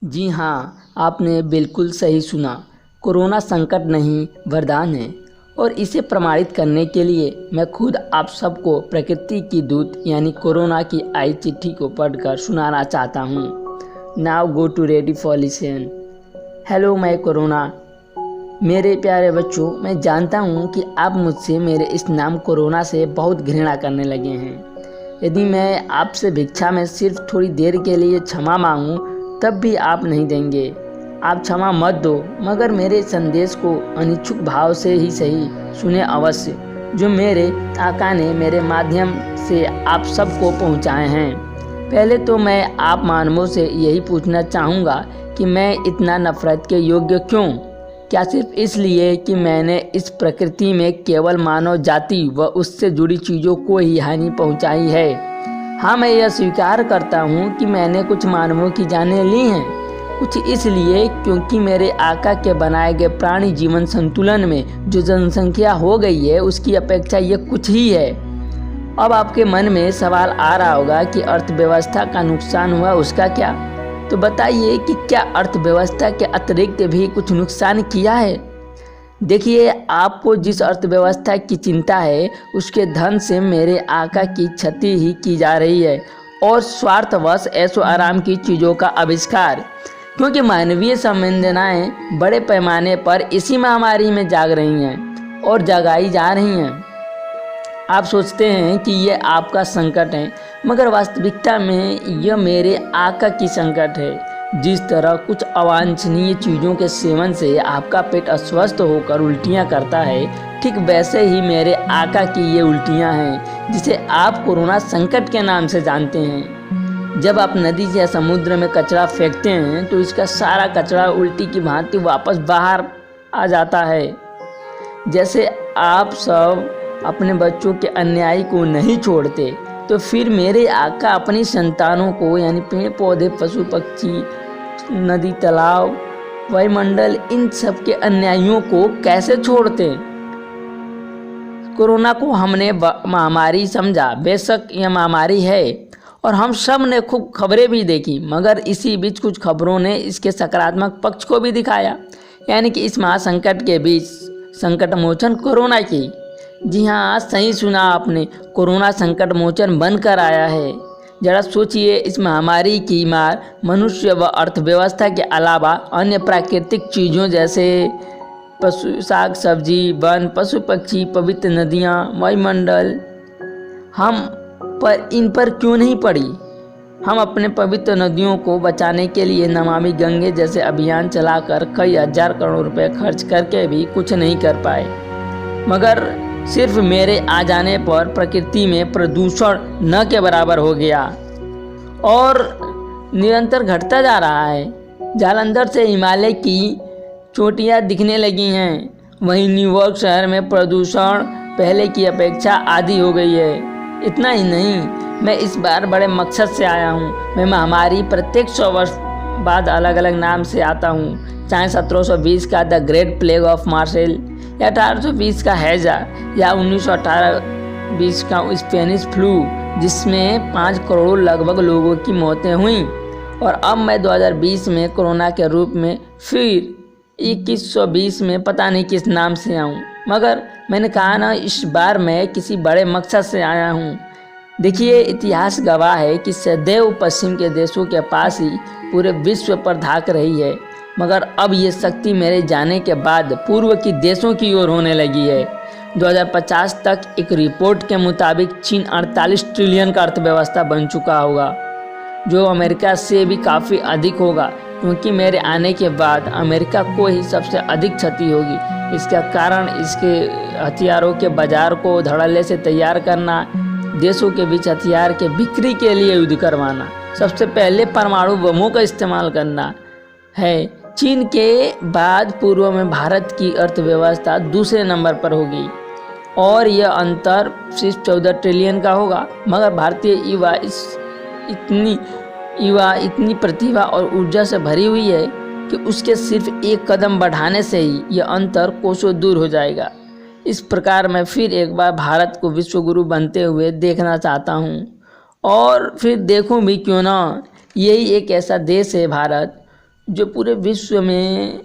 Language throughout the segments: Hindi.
जी हाँ, आपने बिल्कुल सही सुना। कोरोना संकट नहीं, वरदान है। और इसे प्रमाणित करने के लिए मैं खुद आप सबको प्रकृति की दूत यानी कोरोना की आई चिट्ठी को पढ़कर सुनाना चाहता हूँ। Now go to ready for listen. Hello मैं कोरोना। मेरे प्यारे बच्चों, मैं जानता हूँ कि आप मुझसे मेरे इस नाम कोरोना से बहुत घृणा करने लगे हैं। यदि मैं आपसे भिक्षा में सिर्फ थोड़ी देर के लिए क्षमा मांगूं तब भी आप नहीं देंगे। आप क्षमा मत दो, मगर मेरे संदेश को अनिच्छुक भाव से ही सही सुने अवश्य, जो मेरे आका ने मेरे माध्यम से आप सबको पहुंचाए हैं। पहले तो मैं आप मानवों से यही पूछना चाहूँगा कि मैं इतना नफरत के योग्य क्यों? क्या सिर्फ इसलिए कि मैंने इस प्रकृति में केवल मानव जाति व उससे जुड़ी चीज़ों को ही हानि पहुंचाई है? हाँ, मैं यह स्वीकार करता हूँ कि मैंने कुछ मानवों की जानें ली हैं। कुछ इसलिए क्योंकि मेरे आका के बनाए गए प्राणी जीवन संतुलन में जो जनसंख्या हो गई है उसकी अपेक्षा ये कुछ ही है। अब आपके मन में सवाल आ रहा होगा कि अर्थव्यवस्था का नुकसान हुआ, उसका क्या? तो बताइए कि क्या अर्थव्यवस्था के अतिरिक्त भी कुछ नुकसान किया है? देखिए, आपको जिस अर्थव्यवस्था की चिंता है उसके धन से मेरे आका की क्षति ही की जा रही है और स्वार्थवश ऐशो आराम की चीज़ों का आविष्कार, क्योंकि मानवीय संवेदनाएं बड़े पैमाने पर इसी महामारी में जाग रही हैं और जगाई जा रही हैं। आप सोचते हैं कि यह आपका संकट है, मगर वास्तविकता में यह मेरे आका की संकट है। जिस तरह कुछ अवांछनीय चीज़ों के सेवन से आपका पेट अस्वस्थ होकर उल्टियां करता है, ठीक वैसे ही मेरे आका की ये उल्टियां हैं, जिसे आप कोरोना संकट के नाम से जानते हैं। जब आप नदी या समुद्र में कचरा फेंकते हैं तो इसका सारा कचरा उल्टी की भांति वापस बाहर आ जाता है। जैसे आप सब अपने बच्चों के अन्याय को नहीं छोड़ते, तो फिर मेरे आका अपनी संतानों को यानी पेड़ पौधे, पशु पक्षी, नदी, तालाब, वायुमंडल, इन सब के अन्यायियों को कैसे छोड़ते? कोरोना को हमने महामारी समझा। बेशक यह महामारी है और हम सब ने खूब खबरें भी देखी, मगर इसी बीच कुछ खबरों ने इसके सकारात्मक पक्ष को भी दिखाया, यानी कि इस महासंकट के बीच संकट मोचन कोरोना की। जी हाँ, सही सुना आपने, कोरोना संकट मोचन बनकर आया है। जरा सोचिए, इस महामारी की मार मनुष्य व अर्थव्यवस्था के अलावा अन्य प्राकृतिक चीज़ों जैसे पशु, साग सब्जी, वन, पशु पक्षी, पवित्र नदियाँ, वायुमंडल, इन पर क्यों नहीं पड़ी? हम अपने पवित्र नदियों को बचाने के लिए नमामि गंगे जैसे अभियान चलाकर कई हजार करोड़ रुपए खर्च करके भी कुछ नहीं कर पाए, मगर सिर्फ मेरे आ जाने पर प्रकृति में प्रदूषण न के बराबर हो गया और निरंतर घटता जा रहा है। जालंधर से हिमालय की चोटियां दिखने लगी हैं। वहीं न्यूयॉर्क शहर में प्रदूषण पहले की अपेक्षा आधी हो गई है। इतना ही नहीं, मैं इस बार बड़े मकसद से आया हूँ। मैं महामारी प्रत्येक 100 वर्ष बाद अलग अलग नाम से आता हूँ, चाहे 1720 का the great plague of Marcel, या 1820 का हैजा, या 1918-20 का स्पेनिश फ्लू, जिसमें 5 करोड़ लगभग लोगों की मौतें हुईं। और अब मैं 2020 में कोरोना के रूप में फिर 2120 में पता नहीं किस नाम से आऊँ, मगर मैंने कहा ना, इस बार मैं किसी बड़े मकसद से आया हूँ। देखिए, इतिहास गवाह है कि सदैव पश्चिम के देशों के पास ही पूरे विश्व पर धाक रही है, मगर अब ये शक्ति मेरे जाने के बाद पूर्व की देशों की ओर होने लगी है। 2050 तक एक रिपोर्ट के मुताबिक चीन 48 ट्रिलियन का अर्थव्यवस्था बन चुका होगा, जो अमेरिका से भी काफ़ी अधिक होगा, क्योंकि मेरे आने के बाद अमेरिका को ही सबसे अधिक क्षति होगी। इसका कारण इसके हथियारों के बाजार को धड़ल्ले से तैयार करना, देशों के बीच हथियार के बिक्री के लिए युद्ध करवाना, सबसे पहले परमाणु बमों का इस्तेमाल करना है। चीन के बाद पूर्व में भारत की अर्थव्यवस्था दूसरे नंबर पर होगी और यह अंतर सिर्फ 14 ट्रिलियन का होगा, मगर भारतीय युवा इतनी प्रतिभा और ऊर्जा से भरी हुई है कि उसके सिर्फ एक कदम बढ़ाने से ही यह अंतर कोसों दूर हो जाएगा। इस प्रकार मैं फिर एक बार भारत को विश्वगुरु बनते हुए देखना चाहता हूँ, और फिर देखूँ भी क्यों ना। यही एक ऐसा देश है भारत जो पूरे विश्व में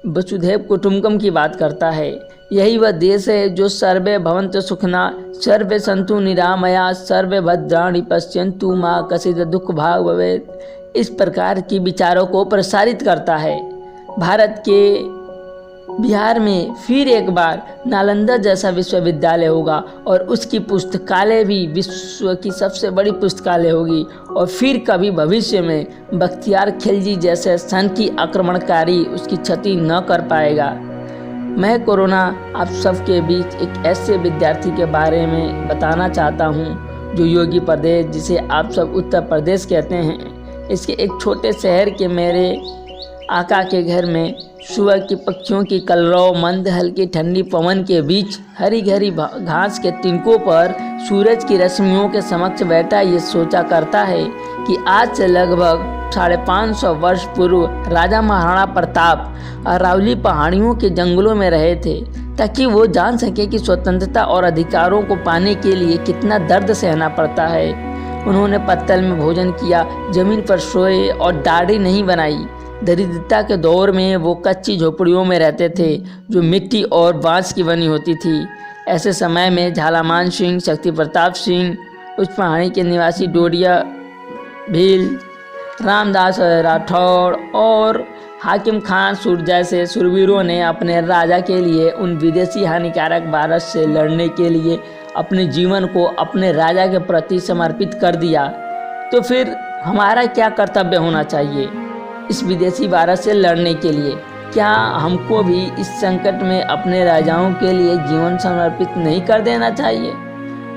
वसुधैव कुटुम्बकम की बात करता है। यही वह देश है जो सर्वे भवन्तु सुखिनः, सर्वे सन्तु निरामया, सर्वे भद्राणि पश्यन्तु मा कश्चित् दुःख भाग् भवेत्। इस प्रकार की विचारों को प्रसारित करता है। भारत के बिहार में फिर एक बार नालंदा जैसा विश्वविद्यालय होगा और उसकी पुस्तकालय भी विश्व की सबसे बड़ी पुस्तकालय होगी। और फिर कभी भविष्य में बख्तियार खिलजी जैसे सन की आक्रमणकारी उसकी क्षति न कर पाएगा। मैं कोरोना आप सबके बीच एक ऐसे विद्यार्थी के बारे में बताना चाहता हूँ जो योगी प्रदेश, जिसे आप सब उत्तर प्रदेश कहते हैं, इसके एक छोटे शहर के मेरे आका के घर में सुबह की पक्षियों की कलरव, मंद हल्की ठंडी पवन के बीच हरी हरी घास के तिनकों पर सूरज की रश्मियों के समक्ष बैठा ये सोचा करता है कि आज से लगभग 550 वर्ष पूर्व राजा महाराणा प्रताप अरावली पहाड़ियों के जंगलों में रहे थे, ताकि वो जान सके कि स्वतंत्रता और अधिकारों को पाने के लिए कितना दर्द सहना पड़ता है। उन्होंने पत्तल में भोजन किया, जमीन पर सोए और दाढ़ी नहीं बनाई। दरिद्रता के दौर में वो कच्ची झोपड़ियों में रहते थे जो मिट्टी और बांस की बनी होती थी। ऐसे समय में झालामान सिंह, शक्ति प्रताप सिंह, उस पहाड़ी के निवासी डोडिया भील, रामदास राठौड़ और हाकिम खान सूर जैसे शूरवीरों ने अपने राजा के लिए उन विदेशी हानिकारक वायरस से लड़ने के लिए अपने जीवन को अपने राजा के प्रति समर्पित कर दिया। तो फिर हमारा क्या कर्तव्य होना चाहिए इस विदेशी वायरस से लड़ने के लिए? क्या हमको भी इस संकट में अपने राजाओं के लिए जीवन समर्पित नहीं कर देना चाहिए?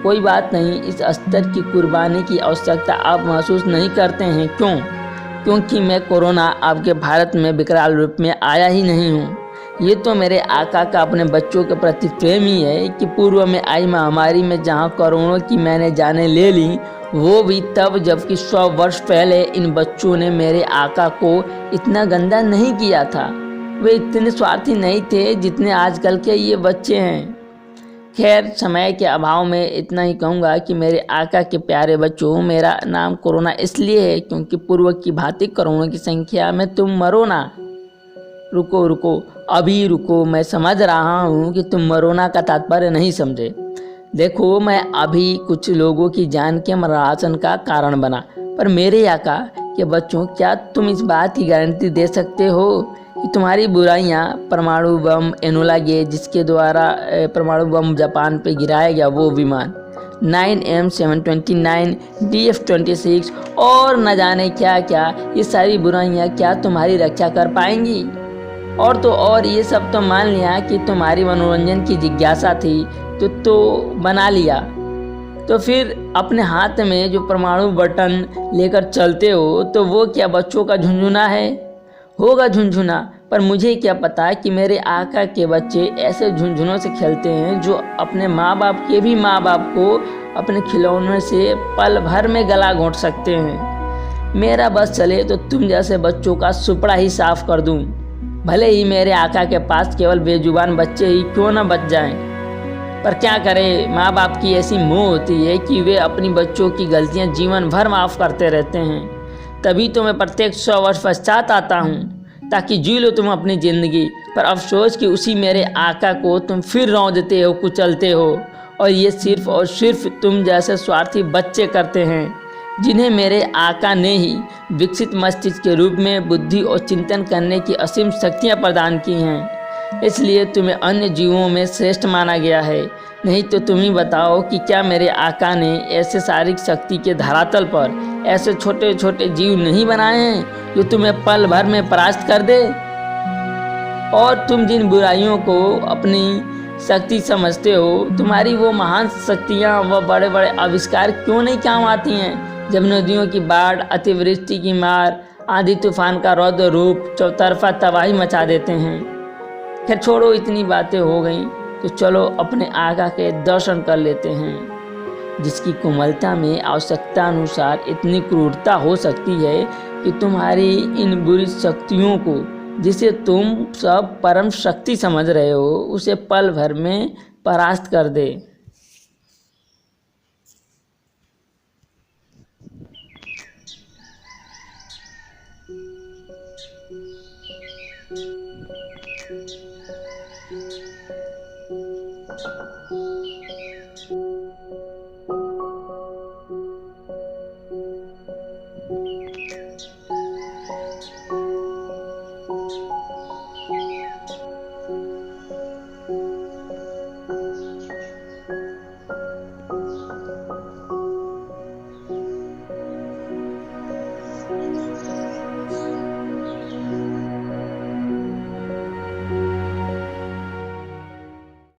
कोई बात नहीं, इस स्तर की कुर्बानी की आवश्यकता आप महसूस नहीं करते हैं। क्यों? क्योंकि मैं कोरोना आपके भारत में विकराल रूप में आया ही नहीं हूँ। ये तो मेरे आका का अपने बच्चों के प्रति प्रेम ही है कि पूर्व में आई महामारी में जहाँ करोड़ों की मैंने जानें ले ली, वो भी तब जबकि 100 वर्ष पहले इन बच्चों ने मेरे आका को इतना गंदा नहीं किया था। वे इतने स्वार्थी नहीं थे जितने आजकल के ये बच्चे हैं। खैर, समय के अभाव में इतना ही कहूँगा कि मेरे आका के प्यारे बच्चों, मेरा नाम कोरोना इसलिए है क्योंकि पूर्व की भांति करोड़ों की संख्या में तुम मरो ना। रुको रुको, अभी रुको, मैं समझ रहा हूँ कि तुम मरोना का तात्पर्य नहीं समझे। देखो, मैं अभी कुछ लोगों की जान के मरणासन का कारण बना, पर मेरे आका के बच्चों, क्या तुम इस बात की गारंटी दे सकते हो कि तुम्हारी बुराइयाँ परमाणु बम एनोला गेज, जिसके द्वारा परमाणु बम जापान पे गिराया गया वो विमान, 9M729, DF-26 और न जाने क्या क्या, ये सारी बुराइयाँ क्या तुम्हारी रक्षा कर पाएंगी? और तो और ये सब तो मान लिया कि तुम्हारी मनोरंजन की जिज्ञासा थी तो बना लिया, तो फिर अपने हाथ में जो परमाणु बटन लेकर चलते हो तो वो क्या बच्चों का झुंझुना है? होगा झुंझुना, पर मुझे क्या पता कि मेरे आका के बच्चे ऐसे झुंझुनों से खेलते हैं जो अपने माँ बाप के भी माँ बाप को अपने खिलौनों से पल भर में गला घोंट सकते हैं। मेरा बस चले तो तुम जैसे बच्चों का सुपड़ा ही साफ कर दूं, भले ही मेरे आका के पास केवल बेजुबान बच्चे ही क्यों न बच जाएं। पर क्या करें, माँ बाप की ऐसी मोह होती है कि वे अपनी बच्चों की गलतियाँ जीवन भर माफ़ करते रहते हैं। तभी तो मैं प्रत्येक 100 वर्ष पश्चात आता हूँ ताकि जी लो तुम अपनी ज़िंदगी। पर अफसोस कि उसी मेरे आका को तुम फिर रौंदते हो, कुचलते हो, और ये सिर्फ और सिर्फ तुम जैसे स्वार्थी बच्चे करते हैं, जिन्हें मेरे आका ने ही विकसित मस्तिष्क के रूप में बुद्धि और चिंतन करने की असीम शक्तियाँ प्रदान की हैं। इसलिए तुम्हें अन्य जीवों में श्रेष्ठ माना गया है। नहीं तो तुम ही बताओ कि क्या मेरे आका ने ऐसे शारीरिक शक्ति के धरातल पर ऐसे छोटे छोटे जीव नहीं बनाए हैं जो तुम्हें पल भर में परास्त कर दे? और तुम जिन बुराइयों को अपनी शक्ति समझते हो, तुम्हारी वो महान शक्तियाँ व बड़े बड़े आविष्कार क्यों नहीं काम आती हैं जब नदियों की बाढ़, अतिवृष्टि की मार, आंधी तूफान का रौद्र रूप चौतरफा तबाही मचा देते हैं? खैर छोड़ो, इतनी बातें हो गई तो चलो अपने आका के दर्शन कर लेते हैं, जिसकी कोमलता में आवश्यकता अनुसार इतनी क्रूरता हो सकती है कि तुम्हारी इन बुरी शक्तियों को, जिसे तुम सब परम शक्ति समझ रहे हो, उसे पल भर में परास्त कर दे।